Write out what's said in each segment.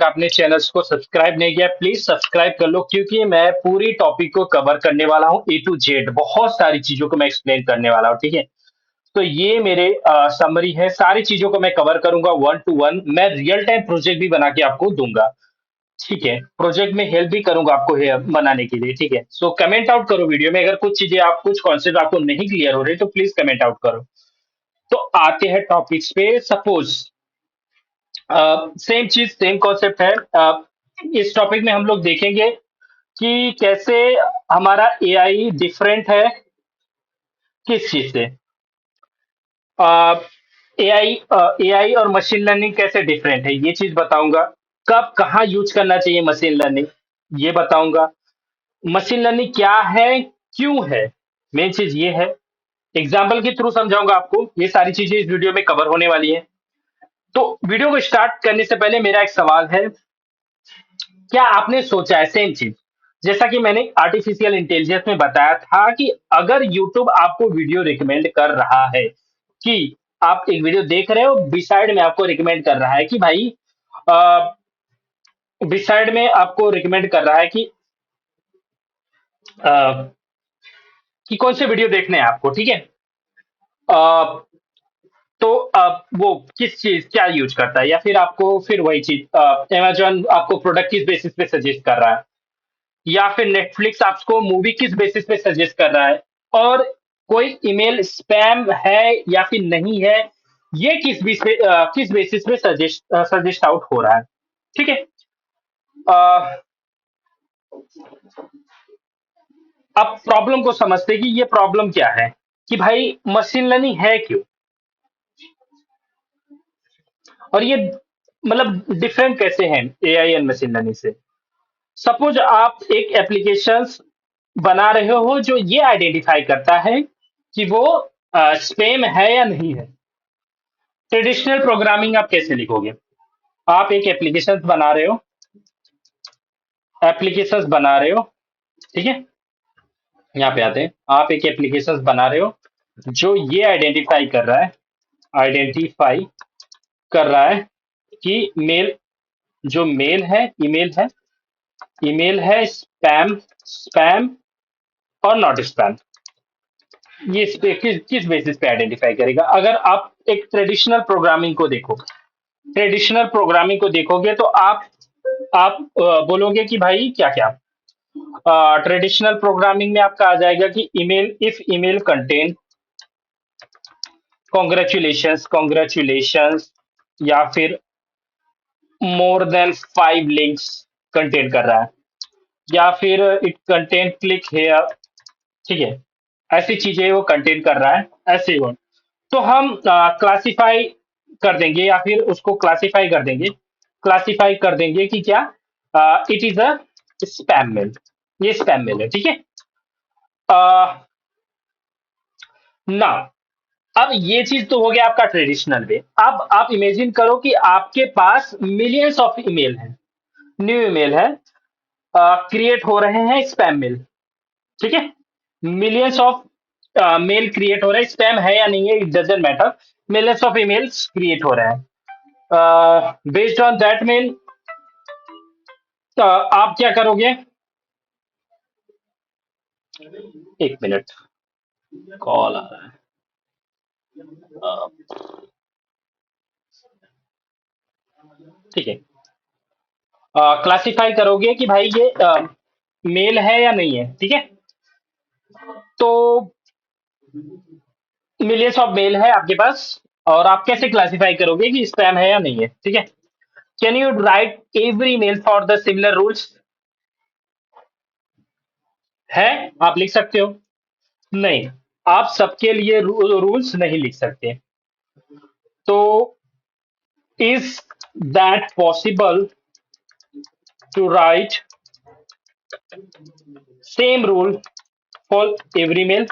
आपने चैनल्स को सब्सक्राइब नहीं किया प्लीज सब्सक्राइब कर लो क्योंकि मैं पूरी टॉपिक को कवर करने वाला हूँ ए टू जेड बहुत सारी चीजों को मैं एक्सप्लेन करने वाला हूँ ठीक है। तो ये मेरे समरी है सारी चीजों को मैं कवर करूंगा वन टू वन मैं रियल टाइम प्रोजेक्ट भी बना के आपको दूंगा। ठीक है प्रोजेक्ट में हेल्प भी करूंगा आपको बनाने के लिए ठीक है। सो कमेंट आउट करो वीडियो में अगर कुछ चीजें आप कुछ कॉन्सेप्ट आपको नहीं क्लियर हो रहे तो प्लीज कमेंट आउट करो। तो आते हैं टॉपिक्स पे सपोज सेम चीज सेम कॉन्सेप्ट है। इस टॉपिक में हम लोग देखेंगे कि कैसे हमारा एआई डिफरेंट है किस चीज से। एआई एआई और मशीन लर्निंग कैसे डिफरेंट है ये चीज बताऊंगा। कब कहाँ यूज करना चाहिए मशीन लर्निंग ये बताऊंगा। मशीन लर्निंग क्या है क्यों है मेन चीज ये है। एग्जाम्पल के थ्रू समझाऊंगा आपको ये सारी चीजें इस वीडियो में कवर होने वाली है। तो वीडियो को स्टार्ट करने से पहले मेरा एक सवाल है क्या आपने सोचा है सेम चीज जैसा कि मैंने आर्टिफिशियल इंटेलिजेंस में बताया था कि अगर यूट्यूब आपको वीडियो रिकमेंड कर रहा है कि आप एक वीडियो देख रहे हो बिसाइड में आपको रिकमेंड कर रहा है कि भाई बिसाइड में आपको रिकमेंड कर रहा है अ, कि कौन से वीडियो देखने हैं आपको ठीक है। अ, तो वो किस चीज क्या यूज करता है या फिर आपको फिर वही चीज अमेजोन आपको प्रोडक्ट किस बेसिस पे सजेस्ट कर रहा है या फिर नेटफ्लिक्स आपको मूवी किस बेसिस पे सजेस्ट कर रहा है और कोई ईमेल स्पैम है या फिर नहीं है ये किस बेसिस पे सजेस्ट आउट हो रहा है ठीक है। अ, अब प्रॉब्लम को समझते हैं कि ये प्रॉब्लम क्या है कि भाई मशीन लर्निंग है क्यों और ये मतलब डिफरेंट कैसे हैं एआई एंड मशीन लर्निंग से। सपोज आप एक एप्लीकेशन बना रहे हो जो ये आइडेंटिफाई करता है कि वो स्पैम है या नहीं है। ट्रेडिशनल प्रोग्रामिंग आप कैसे लिखोगे। आप एक एप्लीकेशंस बना रहे हो ठीक है। यहाँ पे आते हैं आप एक एप्लीकेशंस बना रहे हो जो ये आइडेंटिफाई कर रहा है कि मेल जो ईमेल है स्पैम स्पैम और नॉट स्पैम। ये इस पे किस बेसिस पे आइडेंटिफाई करेगा। अगर आप एक ट्रेडिशनल प्रोग्रामिंग को देखोगे तो आप बोलोगे कि भाई क्या क्या ट्रेडिशनल प्रोग्रामिंग में आपका आ जाएगा कि email if email content congratulations या फिर मोर देन 5 लिंक्स कंटेंट कर रहा है या फिर इट कंटेंट क्लिक हेयर ठीक है। ऐसी चीजें वो कंटेंट कर रहा है ऐसे वो तो हम क्लासिफाई कर देंगे या फिर उसको क्लासिफाई कर देंगे कि क्या it is a spam mail ये स्पैम मेल है ठीक है। ना अब ये चीज तो हो गया आपका ट्रेडिशनल वे। अब आप इमेजिन करो कि आपके पास मिलियंस ऑफ ईमेल हैं न्यू ईमेल है क्रिएट हो रहे हैं स्पैम मेल ठीक है। मिलियंस ऑफ मेल क्रिएट हो रहे हैं स्पैम है या नहीं है it doesn't matter. Millions of emails create हो रहे हैं बेस्ड ऑन दैट मेल आप क्या करोगे। एक मिनट कॉल आ रहा है। ठीक है क्लासिफाई करोगे कि भाई ये मेल है या नहीं है ठीक है। तो मिलियंस ऑफ मेल है आपके पास और आप कैसे क्लासिफाई करोगे कि स्पैम है या नहीं है ठीक है। Can you write every mail for the similar rules है आप लिख सकते हो। नहीं आप सबके लिए रूल्स नहीं लिख सकते। तो is that possible to write same rule for every mail.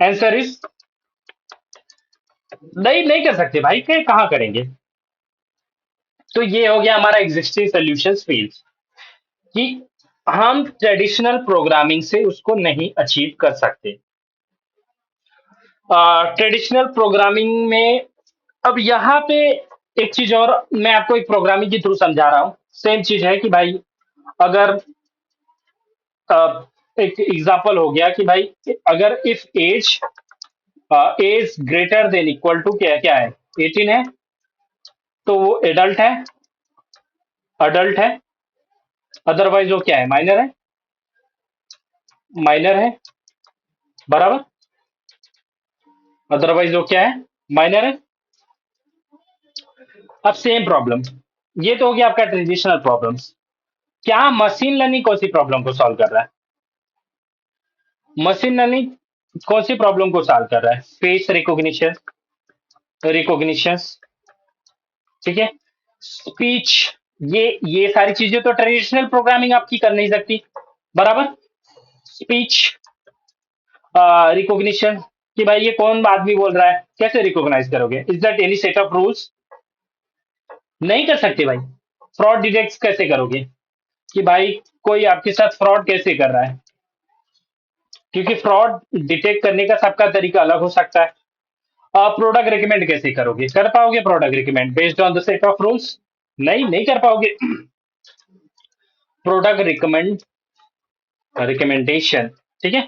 Answer is नहीं कर सकते भाई कहाँ करेंगे। तो ये हो गया हमारा एग्जिस्टिंग सोल्यूशन फील्ड कि हम ट्रेडिशनल प्रोग्रामिंग से उसको नहीं अचीव कर सकते। ट्रेडिशनल प्रोग्रामिंग में अब यहाँ पे एक चीज और मैं आपको एक प्रोग्रामिंग के थ्रू समझा रहा हूँ। सेम चीज है कि भाई अगर अ, एक एग्जांपल हो गया कि भाई अगर if age greater than equal to क्या क्या है 18 है, तो वो एडल्ट है। अदरवाइज वो क्या है, माइनर है बराबर। अदरवाइज वो क्या है, माइनर है। अब सेम प्रॉब्लम, ये तो हो गया आपका ट्रेडिशनल प्रॉब्लम्स। क्या मशीन लर्निंग कौन सी प्रॉब्लम को सॉल्व कर रहा है? मशीन लर्निंग कौन सी प्रॉब्लम को सॉल्व कर रहा है? फेस रिकॉग्निशन, ठीक है, स्पीच, ये सारी चीजें तो ट्रेडिशनल प्रोग्रामिंग आपकी कर नहीं सकती, बराबर। स्पीच रिकॉग्निशन कि भाई ये कौन आदमी बोल रहा है, कैसे रिकॉग्नाइज करोगे? Is that any set of rules? नहीं कर सकते भाई। फ्रॉड डिटेक्ट कैसे करोगे कि भाई कोई आपके साथ फ्रॉड कैसे कर रहा है? क्योंकि फ्रॉड डिटेक्ट करने का सबका तरीका अलग हो सकता है। आप प्रोडक्ट रिकमेंड कैसे करोगे? कर पाओगे product recommend based on the set of rules? नहीं कर पाओगे। प्रोडक्ट रिकमेंडेशन, ठीक है,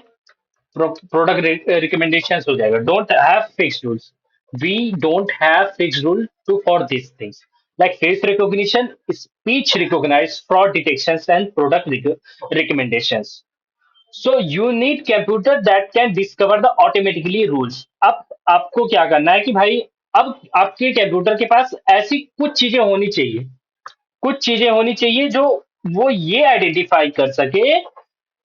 प्रोडक्ट रिकमेंडेशन हो जाएगा। Don't have fix rules, we don't have fix rule to for this things like face recognition, speech recognize, fraud detection and product recommendations. So you need computer that can discover the automatically rules. अब आपको क्या करना है कि भाई अब आपके computer के पास ऐसी कुछ चीजें होनी चाहिए जो वो ये आइडेंटिफाई कर सके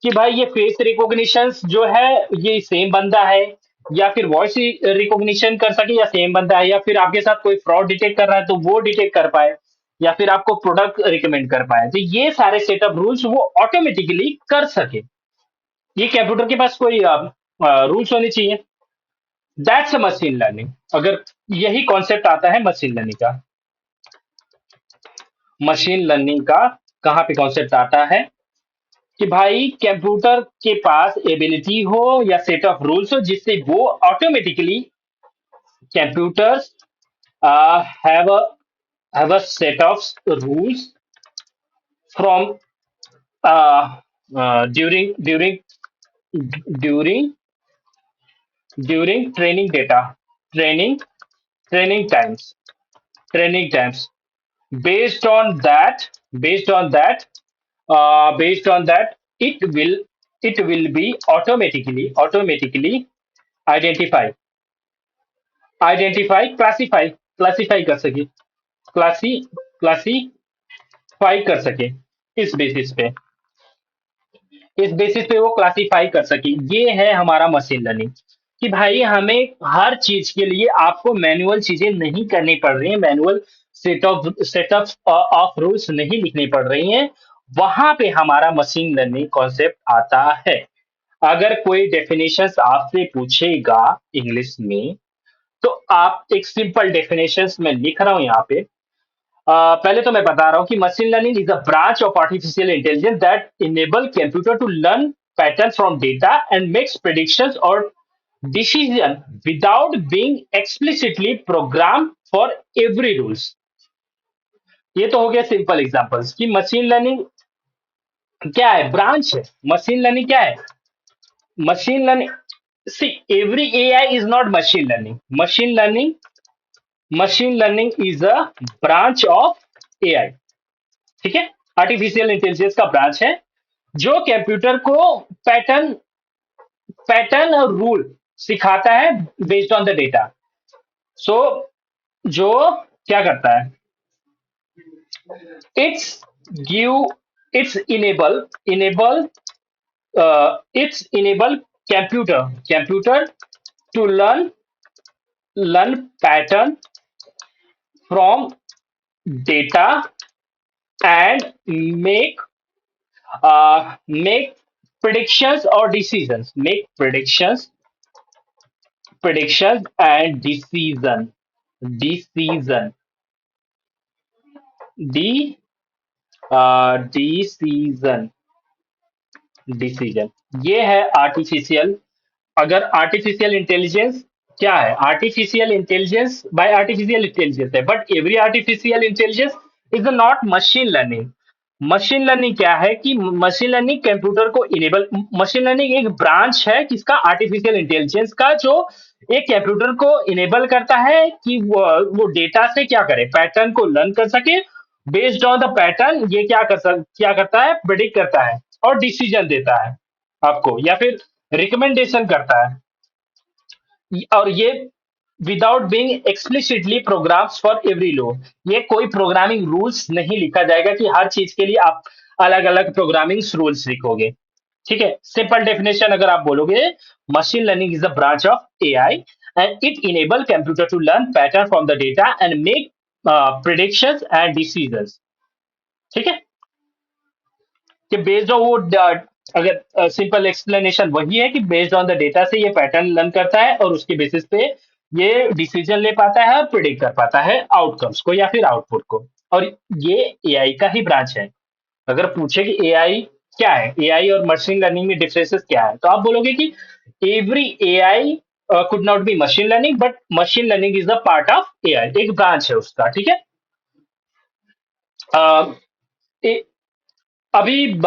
कि भाई ये फेस रिकॉग्निशन जो है ये सेम बंदा है, या फिर वॉइस रिकॉग्निशन कर सके या सेम बंदा है, या फिर आपके साथ कोई फ्रॉड डिटेक्ट कर रहा है तो वो डिटेक्ट कर पाए, या फिर आपको प्रोडक्ट रिकमेंड कर पाए। तो ये सारे सेटअप रूल्स वो ऑटोमेटिकली कर सके, ये कंप्यूटर के पास कोई रूल्स होने चाहिए। That's a machine learning. अगर यही कॉन्सेप्ट आता है मशीन लर्निंग का। मशीन लर्निंग का कहाँ पे कॉन्सेप्ट आता है कि भाई कंप्यूटर के पास एबिलिटी हो या सेट ऑफ रूल्स हो जिससे वो automatically computers have a have a set of rules from during during during training data, training training times training times based on that based on that based on that it will be automatically identify classify कर सके, classy classify कर सके, इस basis पे इस basis पे वो classify कर सके। ये है हमारा मशीन लर्निंग कि भाई हमें हर चीज के लिए आपको मैनुअल चीजें नहीं करनी पड़ रही है, मैनुअल सेट ऑफ रूल्स नहीं लिखनी पड़ रही हैं। वहां पे हमारा मशीन लर्निंग कॉन्सेप्ट आता है। अगर कोई डेफिनेशन आपसे पूछेगा इंग्लिश में, तो आप एक सिंपल डेफिनेशन में लिख रहा हूं यहाँ पे। पहले तो मैं बता रहा हूँ कि machine learning is a branch of artificial intelligence that enable computer to learn pattern from data and makes predictions और decision without being explicitly program for every rules. ये तो हो गया सिंपल एग्जांपल्स कि मशीन लर्निंग क्या है, branch है। Machine learning क्या है? Machine learning, see, every AI is not machine learning. Machine learning is a branch of AI, ठीक है, आर्टिफिशियल इंटेलिजेंस का ब्रांच है जो कंप्यूटर को पैटर्न पैटर्न और रूल सिखाता है based on the data. So जो क्या करता है, it's give it's enable computer to learn pattern from data and make make predictions or decisions, make predictions and decision de decision decision। ये है artificial. अगर आर्टिफिशियल इंटेलिजेंस क्या है? Artificial intelligence by artificial intelligence है, but every artificial intelligence is not machine learning. Machine learning क्या है कि machine learning computer को इनेबल, मशीन लर्निंग एक ब्रांच है किसका? आर्टिफिशियल इंटेलिजेंस का, जो एक कंप्यूटर को इनेबल करता है कि वो डेटा से क्या करे, पैटर्न को लर्न कर सके। बेस्ड ऑन द पैटर्न ये क्या करता है, प्रिडिक्ट करता है और डिसीजन देता है आपको, या फिर रिकमेंडेशन करता है। और ये without being explicitly programs for every लो, ये कोई प्रोग्रामिंग रूल्स नहीं लिखा जाएगा कि हर चीज के लिए आप अलग अलग प्रोग्रामिंग रूल्स लिखोगे। ठीक है, सिंपल डेफिनेशन अगर आप बोलोगे, machine learning is a branch of AI and it enable computer to learn pattern from the data and make predictions and decisions. ठीक है, कि बेस्ड ऑन वो अगर सिंपल एक्सप्लेनेशन वही है कि बेस्ड ऑन द डेटा से ये पैटर्न लर्न करता है और उसके बेसिस पे ये डिसीजन ले पाता है और प्रिडिक्ट कर पाता है आउटकम्स को या फिर आउटपुट को। और ये एआई का ही ब्रांच है। अगर पूछे कि एआई क्या है, एआई और मशीन लर्निंग में डिफरेंसेस क्या है, तो आप बोलोगे कि every AI could not be machine learning, but machine learning is the part of AI, एक ब्रांच है उसका। ठीक है। अ, ए- अभी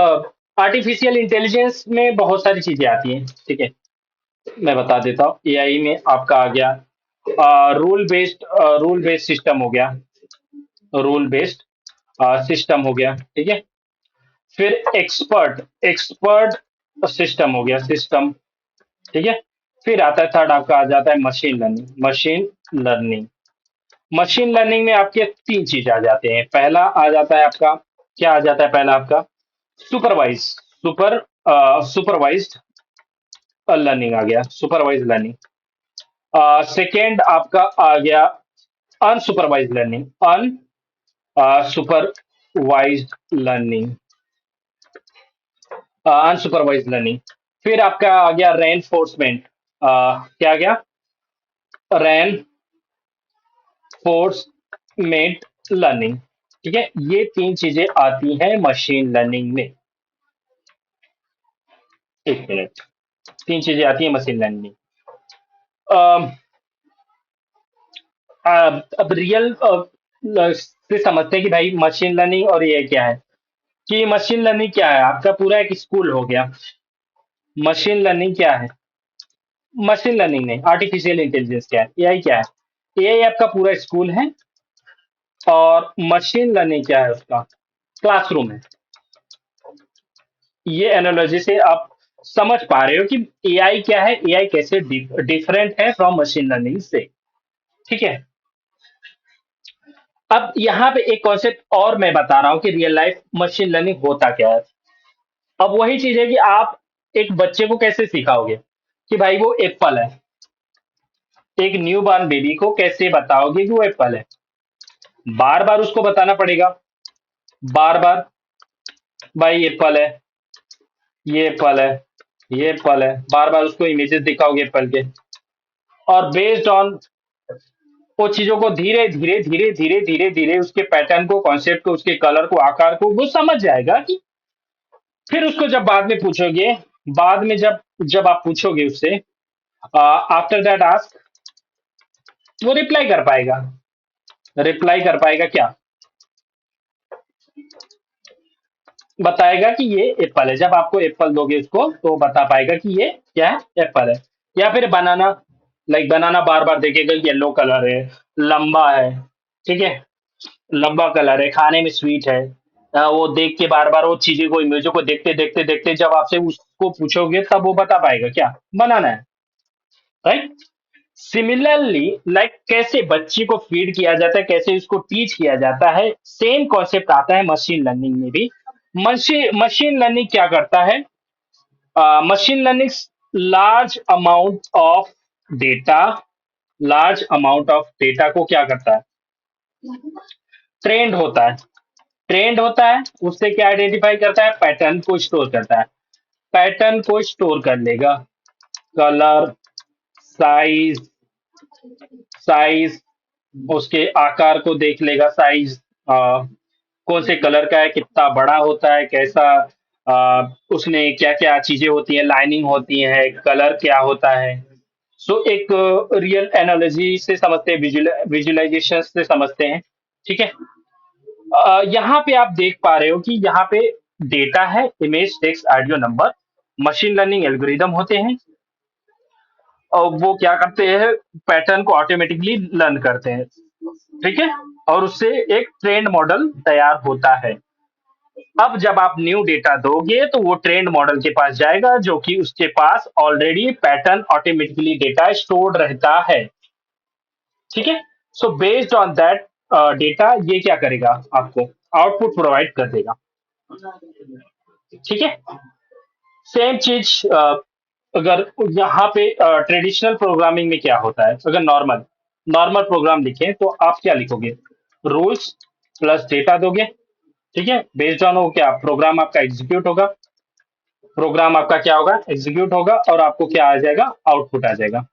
आर्टिफिशियल इंटेलिजेंस में बहुत सारी चीजें आती हैं। ठीक है, मैं बता देता हूँ। एआई में आपका आ गया रूल बेस्ड सिस्टम हो गया, रूल बेस्ड सिस्टम हो गया। ठीक है, फिर एक्सपर्ट एक्सपर्ट सिस्टम हो गया, सिस्टम। ठीक है, फिर आता है थर्ड, आपका आ जाता है मशीन लर्निंग। मशीन लर्निंग में आपके तीन चीज आ जाते हैं। पहला आ जाता है आपका, क्या आ जाता है पहला आपका? सुपरवाइज सुपरवाइज्ड लर्निंग आ गया, सुपरवाइज लर्निंग। सेकेंड आपका आ गया unsupervise learning, unsupervised learning, unsupervised learning. फिर आपका आ गया रेनफोर्समेंट, क्या आ गया? Reinforcement learning. ठीक है, ये तीन चीजें आती हैं मशीन लर्निंग में। एक मिनट, तीन चीजें आती हैं मशीन लर्निंग में। अम, अब रियल से समझते हैं कि भाई मशीन लर्निंग और ये क्या है। कि मशीन लर्निंग क्या है, आपका पूरा एक स्कूल हो गया। मशीन लर्निंग क्या है? मशीन लर्निंग नहीं, आर्टिफिशियल इंटेलिजेंस क्या है, एआई क्या है? एआई आपका पूरा स्कूल है, और मशीन लर्निंग क्या है उसका? क्लासरूम है। ये एनालॉजी से आप समझ पा रहे हो कि एआई क्या है, एआई कैसे डिफरेंट है फ्रॉम मशीन लर्निंग से। ठीक है, अब यहाँ पे एक कॉन्सेप्ट और मैं बता रहा हूँ कि रियल लाइफ मशीन लर्निंग होता क्या है। अब वही चीज है कि आप एक बच्चे को कैसे सिखाओगे कि भाई वो एप्पल है, एक न्यू बॉर्न बेबी को कैसे बताओगे कि वो एप्पल है? बार बार उसको बताना पड़ेगा, बार बार, भाई एप्पल है, ये एप्पल है, ये एप्पल है, बार बार उसको इमेजेस दिखाओगे एप्पल के। और बेस्ड ऑन वो चीजों को धीरे धीरे धीरे धीरे धीरे धीरे उसके पैटर्न को, कॉन्सेप्ट को, उसके कलर को, आकार को वो समझ जाएगा कि फिर उसको जब बाद में पूछोगे, बाद में जब जब आप पूछोगे उससे, आफ्टर दैट आस्क, वो रिप्लाई कर पाएगा। रिप्लाई कर पाएगा क्या? बताएगा कि ये एप्पल है। जब आपको एप्पल दोगे उसको तो वो बता पाएगा कि ये क्या है, एप्पल है। या फिर बनाना, लाइक बनाना बार बार देखेगा, येलो कलर है, लंबा है। ठीक है, लंबा कलर है, खाने में स्वीट है। वो देख के बार बार वो चीजें को, इमेजों को देखते देखते देखते जब आपसे उसको पूछोगे तब वो बता पाएगा क्या बनाना है। राइट। सिमिलरली, लाइक कैसे बच्चे को फीड किया जाता है, कैसे उसको टीच किया जाता है, सेम कॉन्सेप्ट आता है मशीन लर्निंग में भी। मशीन लर्निंग क्या करता है? Machine learning large amount of data, large amount of data को क्या करता है? ट्रेंड होता है, ट्रेंड होता है, उससे क्या आइडेंटिफाई करता है? पैटर्न को स्टोर करता है। पैटर्न को स्टोर कर लेगा, कलर, साइज, साइज, उसके आकार को देख लेगा, साइज कौन से कलर का है, कितना बड़ा होता है, कैसा उसमें क्या क्या चीजें होती हैं, लाइनिंग होती है, कलर क्या होता है। सो एक रियल एनालॉजी से समझते हैं, विजुअलाइजेशन से समझते हैं। ठीक है। यहाँ पे आप देख पा रहे हो कि यहाँ पे डेटा है, image, text, audio, number. Machine learning algorithm होते हैं और वो क्या करते हैं, पैटर्न को ऑटोमेटिकली लर्न करते हैं। ठीक है। और उससे एक ट्रेंड मॉडल तैयार होता है। अब जब आप न्यू डेटा दोगे तो वो ट्रेंड मॉडल के पास जाएगा, जो कि उसके पास already pattern automatically data stored रहता है। ठीक है। So based on that data ये क्या करेगा, आपको आउटपुट प्रोवाइड कर देगा। ठीक है। सेम चीज अगर यहाँ पे ट्रेडिशनल प्रोग्रामिंग में क्या होता है, अगर नॉर्मल नॉर्मल प्रोग्राम लिखें तो आप क्या लिखोगे, रूल्स प्लस डेटा दोगे। ठीक है। बेस्ड ऑन वो क्या प्रोग्राम आपका एग्जीक्यूट होगा, प्रोग्राम आपका क्या होगा, एग्जीक्यूट होगा और आपको क्या आ जाएगा, आउटपुट आ जाएगा,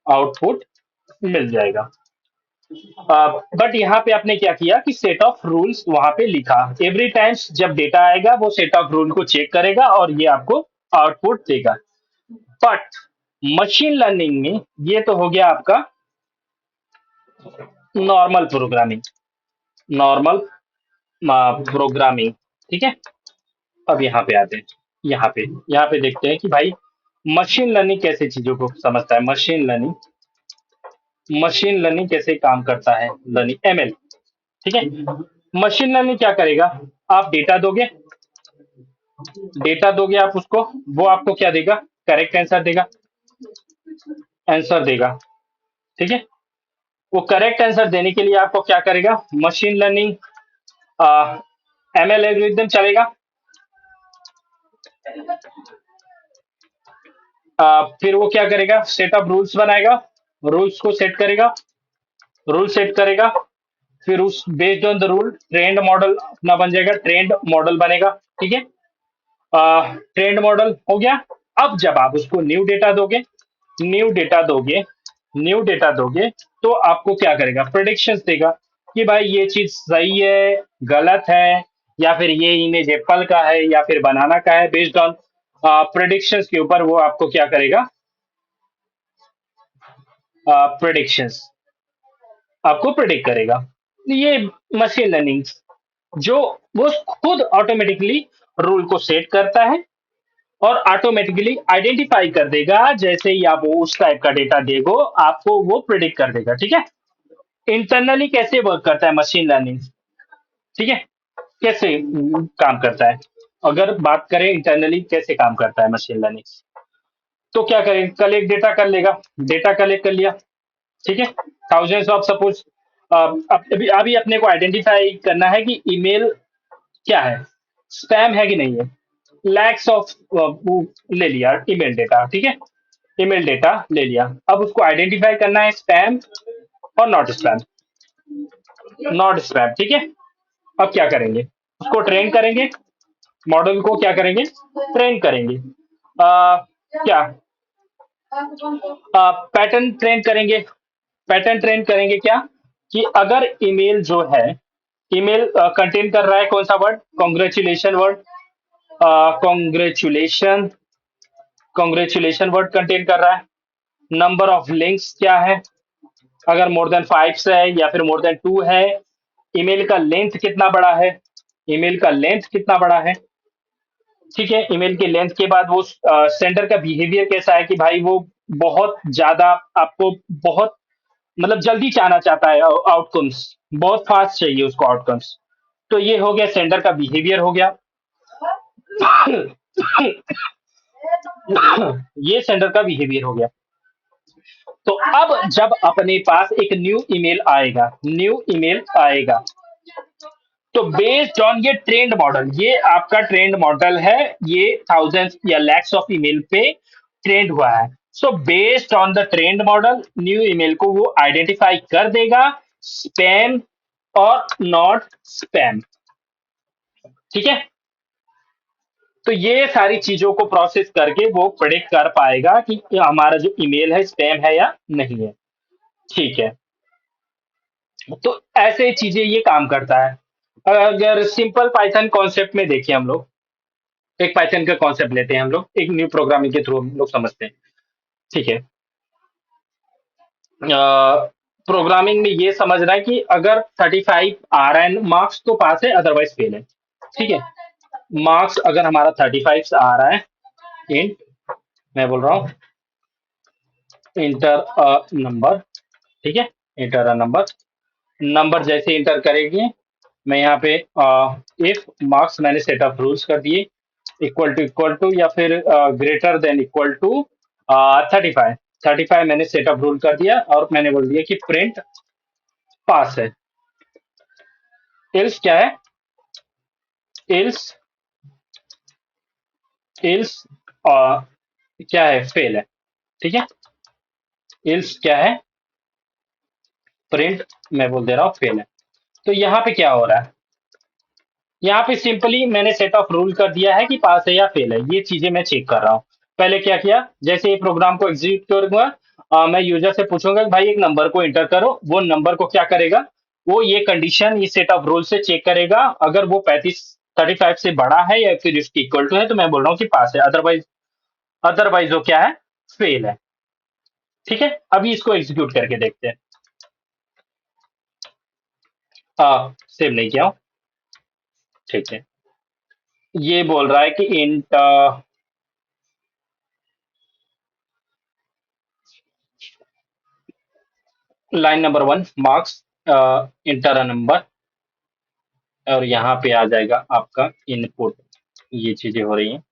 आउटपुट मिल जाएगा। बट यहाँ पे आपने क्या किया कि सेट ऑफ रूल्स वहां पे लिखा, एवरी टाइम्स जब डेटा आएगा वो सेट ऑफ रूल को चेक करेगा और ये आपको आउटपुट देगा। बट मशीन लर्निंग में ये तो हो गया आपका नॉर्मल प्रोग्रामिंग, नॉर्मल प्रोग्रामिंग। ठीक है। अब यहाँ पे आते हैं, यहाँ पे देखते हैं कि भाई मशीन लर्निंग कैसे चीजों को समझता है, मशीन लर्निंग कैसे काम करता है, लर्निंग एमएल। ठीक है। मशीन लर्निंग क्या करेगा, आप डेटा दोगे आप उसको, वो आपको क्या देगा, करेक्ट आंसर देगा। ठीक है। वो करेक्ट आंसर देने के लिए आपको क्या करेगा, मशीन लर्निंग एमएल एल्गोरिथम चलेगा। फिर वो क्या करेगा, सेट ऑफ रूल्स बनाएगा, रूल्स को सेट करेगा, रूल सेट करेगा। फिर उस based on the rule trend model अपना बन जाएगा, ट्रेंड मॉडल बनेगा। ठीक है। ट्रेंड मॉडल हो गया। अब जब आप उसको न्यू डेटा दोगे न्यू डेटा दोगे तो आपको क्या करेगा, प्रेडिक्शंस देगा कि भाई ये चीज सही है, गलत है, या फिर ये इमेज एप्पल का है या फिर बनाना का है। बेस्ड ऑन प्रेडिक्शंस के ऊपर वो आपको क्या करेगा, प्रेडिक्शंस आपको प्रेडिक्ट करेगा। ये मशीन लर्निंग जो वो खुद ऑटोमेटिकली रूल को सेट करता है और ऑटोमेटिकली आइडेंटिफाई कर देगा, जैसे ही आप वो उस टाइप का डेटा देगो आपको वो प्रिडिक्ट कर देगा। ठीक है। इंटरनली कैसे वर्क करता है मशीन लर्निंग, ठीक है, कैसे काम करता है, अगर बात करें इंटरनली कैसे काम करता है मशीन लर्निंग, तो क्या करें, कलेक्ट डेटा कर लेगा, डेटा कलेक्ट कर लिया। ठीक है। थाउजेंड्स ऑफ सपोज, अभी अभी अपने को आइडेंटिफाई करना है कि ईमेल क्या है, स्पैम है कि नहीं है। लैक्स ऑफ ले लिया ईमेल डेटा। ठीक है। ईमेल डेटा ले लिया, अब उसको आइडेंटिफाई करना है स्पैम और नॉट स्पैम, नॉट स्पैम। ठीक है। अब क्या करेंगे, उसको ट्रेन करेंगे, मॉडल को क्या करेंगे, ट्रेन करेंगे। क्या पैटर्न ट्रेन करेंगे, पैटर्न ट्रेन करेंगे क्या, कि अगर ईमेल जो है, ईमेल कंटेन कर रहा है कौन सा word, congratulation word, congratulation, congratulation word contain कर रहा है। नंबर ऑफ लिंक्स क्या है, अगर मोर देन 5 है या फिर मोर देन 2 है। ईमेल का लेंथ कितना बड़ा है, ईमेल का लेंथ कितना बड़ा है। ठीक है। ईमेल के लेंथ के बाद वो सेंडर का बिहेवियर कैसा है, कि भाई वो बहुत ज्यादा आपको बहुत मतलब जल्दी चाहना चाहता है आउटकम्स, बहुत फास्ट चाहिए उसको आउटकम्स। तो ये हो गया सेंडर का बिहेवियर हो गया। ये सेंडर का बिहेवियर हो गया। तो अब जब अपने पास एक न्यू ईमेल आएगा, तो बेस्ड ऑन ये ट्रेंड मॉडल, ये आपका ट्रेंड मॉडल है, ये थाउजेंड्स या लैक्स ऑफ ईमेल पे ट्रेंड हुआ है। So based on the trend model new email को वो आइडेंटिफाई कर देगा, स्पैम और नॉट स्पैम। ठीक है। तो ये सारी चीजों को प्रोसेस करके वो प्रेडिक्ट कर पाएगा कि हमारा जो ईमेल है स्पैम है या नहीं है। ठीक है। तो ऐसे चीजें ये काम करता है। अगर सिंपल पाइथन कॉन्सेप्ट में देखिए हम लोग, एक पाइथन का कॉन्सेप्ट लेते हैं हम लोग, एक न्यू प्रोग्रामिंग के थ्रू हम लोग समझते हैं। ठीक है। प्रोग्रामिंग में ये समझना है कि अगर 35 आ रहा है मार्क्स तो पास है, अदरवाइज फेल है। ठीक है, मार्क्स अगर हमारा 35 आ रहा है, इंट, मैं बोल रहा हूँ इंटर अ नंबर। ठीक है, इंटर अ नंबर। नंबर जैसे इंटर करेंगे, मैं यहाँ पे इफ मार्क्स मैंने सेट ऑफ रूल्स कर दिए, इक्वल टू या फिर ग्रेटर देन इक्वल टू 35। 35 मैंने सेट ऑफ रूल कर दिया और मैंने बोल दिया कि प्रिंट पास है। एल्स क्या है? एल्स एल्स क्या है? फेल है। ठीक है, एल्स क्या है? प्रिंट, मैं बोल दे रहा हूँ फेल है। तो यहाँ पे क्या हो रहा है? यहाँ पे सिंपली मैंने सेट ऑफ रूल कर दिया है कि पास है या फेल है, ये चीजें मैं चेक कर रहा हूँ। पहले क्या किया, जैसे ये प्रोग्राम को एग्जीक्यूट करूंगा, मैं यूजर से पूछूंगा कि भाई एक नंबर को एंटर करो, वो नंबर को क्या करेगा, वो ये कंडीशन, ये सेट ऑफ रूल से चेक करेगा, अगर वो 35 से बड़ा है या फिर इसके इक्वल टू है तो मैं बोल रहा हूँ कि पास है, अदरवाइज वो क्या है? फेल है। ठीक है, अभी इसको एग्जीक्यूट करके देखते हैं। सेव नहीं किया हूं। ठीक है, ये बोल रहा है कि int line number 1 marks inter a number, और यहाँ पे आ जाएगा आपका इनपुट। ये चीजें हो रही हैं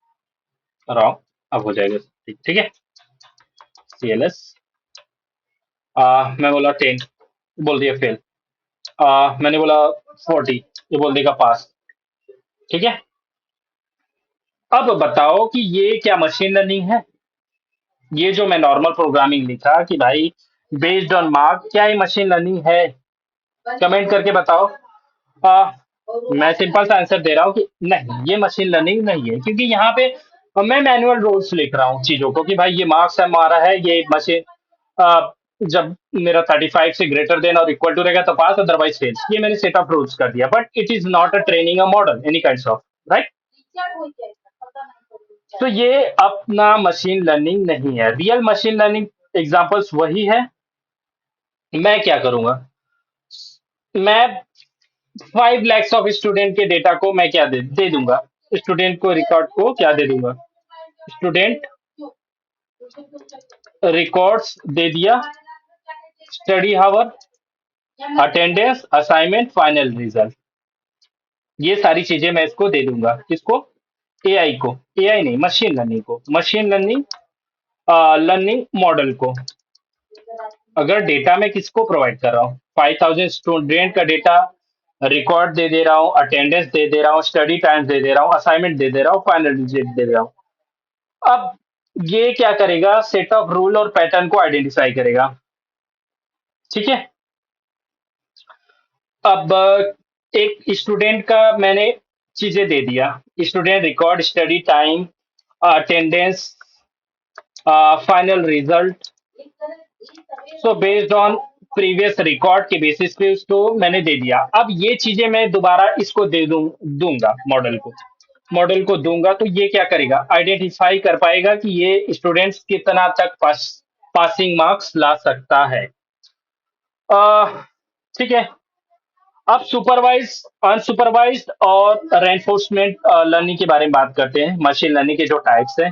रॉन्ग, अब हो जाएगा ठीक। ठीक है, CLS मैं बोला 10, बोल दिया फेल। मैंने बोला 40, ये बोल देगा पास। ठीक है, अब बताओ कि ये क्या मशीन लर्निंग है? ये जो मैं नॉर्मल प्रोग्रामिंग लिखा कि भाई बेस्ड ऑन मार्क, क्या ये मशीन लर्निंग है? कमेंट करके बताओ। आ, मैं सिंपल सा आंसर दे रहा हूँ कि नहीं, ये मशीन लर्निंग नहीं है, क्योंकि यहाँ पे मैं मैनुअल रूल्स लिख रहा हूँ चीजों को कि भाई ये मार्क्स हमारा है, ये मशीन जब मेरा 35 से ग्रेटर देन और इक्वल टू रहेगा तो पास, अदरवाइज फेल। ये मैंने सेट ऑफ रूल्स कर दिया, but it is not a training a model any kind of, right? तो ये अपना मशीन लर्निंग नहीं है। रियल मशीन लर्निंग एग्जांपल्स वही है। मैं क्या करूंगा, मैं 5 lakhs ऑफ स्टूडेंट के डेटा को मैं क्या दे दूंगा, स्टूडेंट को रिकॉर्ड को क्या दे दूंगा, स्टूडेंट रिकॉर्ड्स दे दिया, स्टडी हावर, अटेंडेंस, असाइनमेंट, फाइनल रिजल्ट, ये सारी चीजें मैं इसको दे दूंगा। किसको? AI को। AI नहीं, मशीन लर्निंग को, मशीन लर्निंग लर्निंग मॉडल को। अगर डेटा मैं किसको प्रोवाइड कर रहा हूँ, 5000 स्टूडेंट का डेटा रिकॉर्ड दे दे रहा हूँ, अटेंडेंस दे दे रहा हूँ, स्टडी टाइम दे दे रहा हूँ, असाइनमेंट दे दे रहा हूँ, फाइनल रिजल्ट दे दे रहा हूँ। अब ये क्या करेगा, सेट ऑफ रूल और पैटर्न को आइडेंटिफाई करेगा। ठीक है, अब एक स्टूडेंट का मैंने चीजें दे दिया, student record, study time, attendance, final result. So based on previous record के बेसिस पे उसको मैंने दे दिया। अब ये चीजें मैं दोबारा इसको दूंगा मॉडल को दूंगा, तो ये क्या करेगा, आइडेंटिफाई कर पाएगा कि ये स्टूडेंट्स कितना तक पासिंग मार्क्स ला सकता है। ठीक है, अब सुपरवाइज, अनसुपरवाइज्ड और रेनफोर्समेंट लर्निंग के बारे में बात करते हैं। मशीन लर्निंग के जो टाइप्स हैं,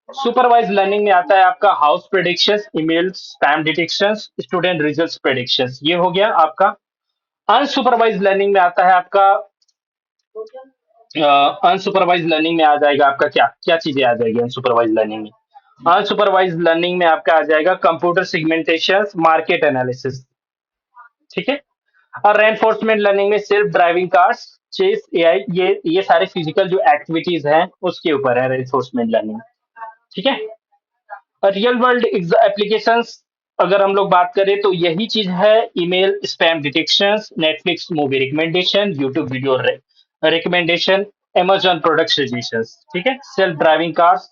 सुपरवाइज लर्निंग में आता है आपका house prediction, email spam detection, student result prediction, ये हो गया आपका। अनसुपरवाइज लर्निंग में आता है आपका, अनसुपरवाइज लर्निंग में आ जाएगा आपका क्या क्या चीजें आ जाएगी अनसुपरवाइज लर्निंग में। अनसुपरवाइज लर्निंग में आपका आ जाएगा कंप्यूटर सिगमेंटेशन, मार्केट एनालिसिस। ठीक है, और रेनफोर्समेंट लर्निंग में self driving cars, chess AI, ये सारे फिजिकल जो एक्टिविटीज हैं उसके ऊपर है रेनफोर्समेंट लर्निंग। ठीक है, रियल वर्ल्ड एप्लीकेशंस अगर हम लोग बात करें तो यही चीज है, email spam detection, Netflix movie recommendation, YouTube video recommendation, Amazon product suggestion. ठीक है, सेल्फ ड्राइविंग कार्स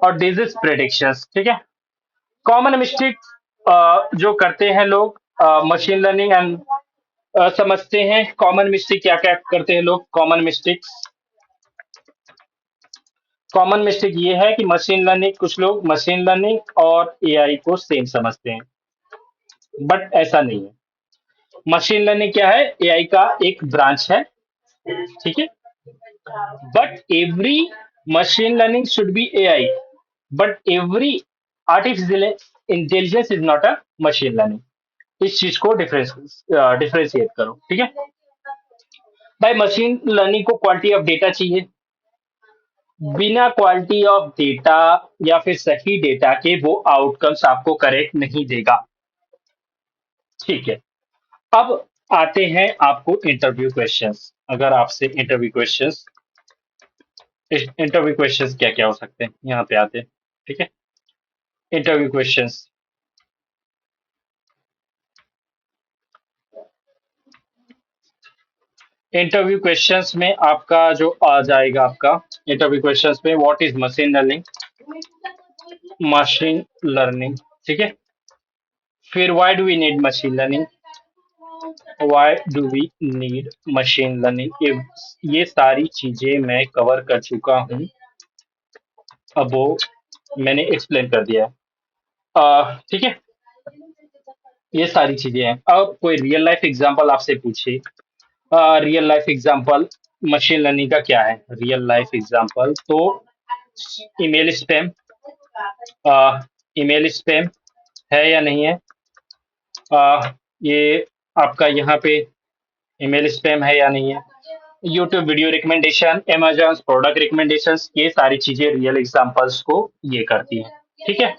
और डिजीज प्रेडिक्शन। ठीक है, कॉमन मिस्टेक जो करते हैं लोग मशीन लर्निंग एंड समझते हैं, कॉमन मिस्टेक क्या क्या करते हैं लोग। कॉमन मिस्टेक ये है कि मशीन लर्निंग, कुछ लोग मशीन लर्निंग और AI को सेम समझते हैं। बट ऐसा नहीं है। मशीन लर्निंग क्या है? एआई का एक ब्रांच है, ठीक है। But every machine learning should be AI, but every artificial intelligence is not a machine learning. इस चीज को डिफरेंशिएट करो, ठीक है। भाई मशीन लर्निंग को क्वालिटी ऑफ डेटा चाहिए। बिना क्वालिटी ऑफ डेटा या फिर सही डेटा के वो आउटकम्स आपको करेक्ट नहीं देगा, ठीक है। अब आते हैं आपको इंटरव्यू क्वेश्चंस। अगर आपसे इंटरव्यू क्वेश्चंस क्या क्या हो सकते हैं, यहाँ पे आते हैं, ठीक है। इंटरव्यू क्वेश्चंस, इंटरव्यू क्वेश्चंस में आपका जो आ जाएगा, आपका इंटरव्यू क्वेश्चंस में व्हाट इज मशीन लर्निंग, ठीक है। फिर why do we need machine learning, why do we need machine learning, ये सारी चीजें मैं कवर कर चुका हूँ। अब वो मैंने एक्सप्लेन कर दिया है, ठीक है। ये सारी चीजें हैं। अब कोई रियल लाइफ एग्जांपल आपसे पूछे, real life example machine learning का क्या है? रियल लाइफ एग्जांपल तो ईमेल स्पैम, ईमेल स्पैम है या नहीं है? ये आपका यहाँ पे ईमेल स्पैम है या नहीं है? YouTube video recommendation, Amazon product recommendations, ये सारी चीजें रियल एग्जांपल्स को ये करती हैं, ठीक है।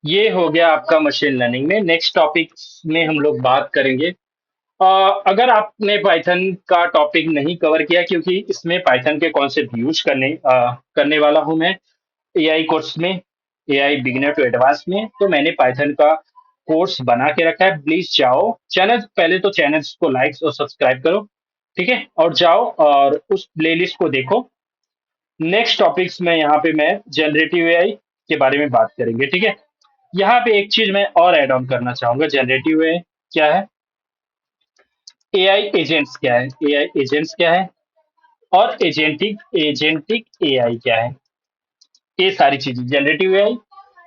ये हो गया आपका मशीन लर्निंग में। नेक्स्ट टॉपिक में हम लोग बात करेंगे, अ, अगर आपने पाइथन का टॉपिक नहीं कवर किया, क्योंकि इसमें पाइथन के कॉन्सेप्ट यूज करने वाला हूं मैं एआई कोर्स में, एआई बिगिनर टू एडवांस में, तो मैंने पाइथन का कोर्स बना के रखा है। प्लीज जाओ चैनल, पहले तो चैनल को लाइक और सब्सक्राइब करो, ठीक है, और जाओ और उस प्लेलिस्ट को देखो। नेक्स्ट टॉपिक्स में यहाँ पे मैं जनरेटिव एआई के बारे में बात करेंगे, ठीक है। यहाँ पे एक चीज मैं और ऐड ऑन करना चाहूंगा, जनरेटिव एआई क्या है, एआई एजेंट्स क्या है, एआई एजेंट्स क्या है, और एजेंटिक एजेंटिक एआई क्या है। ये सारी चीजें, जनरेटिव एआई,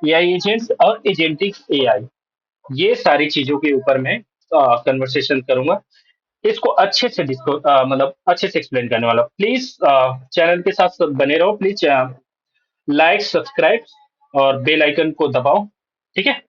एआई एजेंट्स और एजेंटिक एआई, ये सारी चीजों के ऊपर मैं कन्वर्सेशन करूंगा। इसको अच्छे से मतलब अच्छे से एक्सप्लेन करने वाला। प्लीज चैनल के साथ बने रहो, प्लीज लाइक सब्सक्राइब और बेल आइकन को दबाओ, ठीक है।